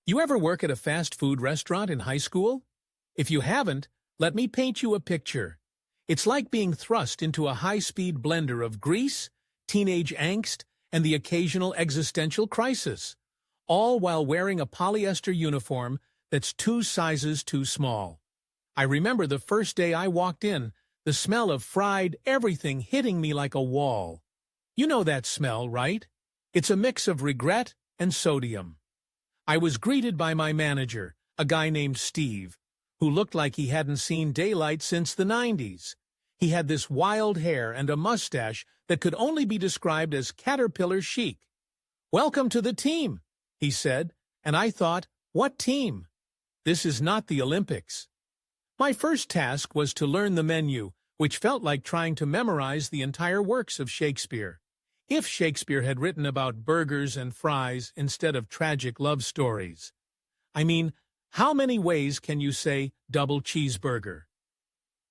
You ever work at a fast food restaurant in high school? If you haven't, let me paint you a picture. It's like being thrust into a high-speed blender of grease, teenage angst, and the occasional existential crisis, all while wearing a polyester uniform that's 2 sizes too small. I remember the first day I walked in, the smell of fried everything hitting me like a wall. You know that smell, right? It's a mix of regret and sodium. I was greeted by my manager, a guy named Steve, who looked like he hadn't seen daylight since the 90s. He had this wild hair and a mustache that could only be described as caterpillar chic. "Welcome to the team," he said, and I thought, what team? This is not the Olympics. My first task was to learn the menu, which felt like trying to memorize the entire works of Shakespeare. If Shakespeare had written about burgers and fries instead of tragic love stories. I mean, how many ways can you say double cheeseburger?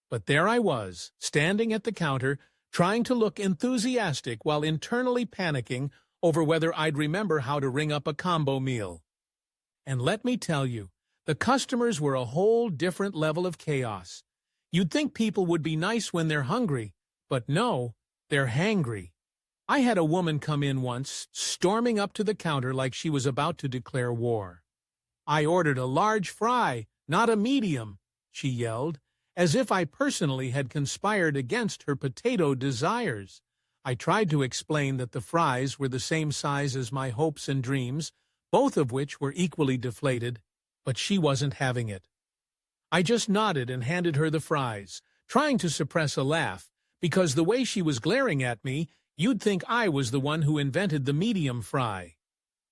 But there I was, standing at the counter, trying to look enthusiastic while internally panicking over whether I'd remember how to ring up a combo meal. And let me tell you, the customers were a whole different level of chaos. You'd think people would be nice when they're hungry, but no, they're hangry. I had a woman come in once, storming up to the counter like she was about to declare war. "I ordered a large fry, not a medium," she yelled, as if I personally had conspired against her potato desires. I tried to explain that the fries were the same size as my hopes and dreams, both of which were equally deflated, but she wasn't having it. I just nodded and handed her the fries, trying to suppress a laugh, because the way she was glaring at me, you'd think I was the one who invented the medium fry.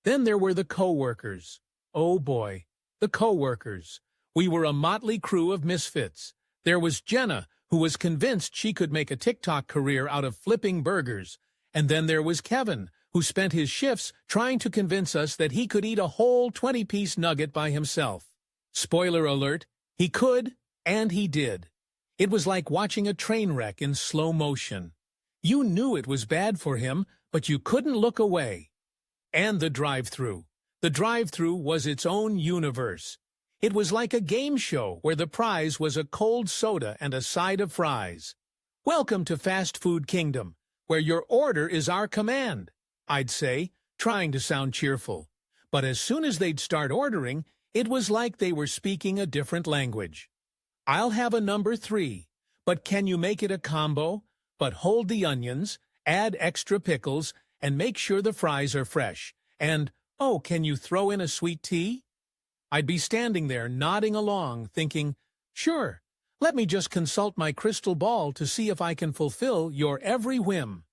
Then there were the co-workers. Oh boy, the co-workers. We were a motley crew of misfits. There was Jenna, who was convinced she could make a TikTok career out of flipping burgers. And then there was Kevin, who spent his shifts trying to convince us that he could eat a whole 20-piece nugget by himself. Spoiler alert, he could, and he did. It was like watching a train wreck in slow motion. You knew it was bad for him, but you couldn't look away. And the drive-thru. The drive-thru was its own universe. It was like a game show where the prize was a cold soda and a side of fries. "Welcome to Fast Food Kingdom, where your order is our command," I'd say, trying to sound cheerful. But as soon as they'd start ordering, it was like they were speaking a different language. "I'll have a number 3, but can you make it a combo? But hold the onions, add extra pickles, and make sure the fries are fresh. And, oh, can you throw in a sweet tea?" I'd be standing there nodding along, thinking, sure, let me just consult my crystal ball to see if I can fulfill your every whim.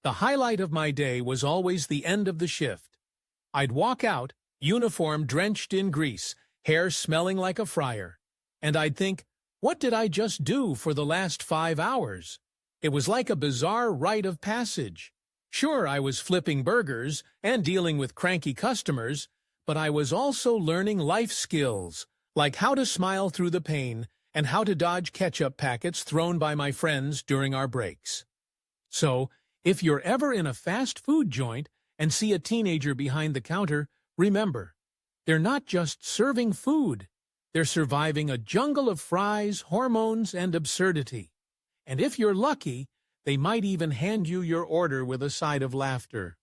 The highlight of my day was always the end of the shift. I'd walk out, uniform drenched in grease, hair smelling like a fryer, and I'd think, what did I just do for the last 5 hours? It was like a bizarre rite of passage. Sure, I was flipping burgers and dealing with cranky customers, but I was also learning life skills, like how to smile through the pain and how to dodge ketchup packets thrown by my friends during our breaks. So, if you're ever in a fast food joint and see a teenager behind the counter, remember, they're not just serving food, they're surviving a jungle of fries, hormones, and absurdity. And if you're lucky, they might even hand you your order with a side of laughter.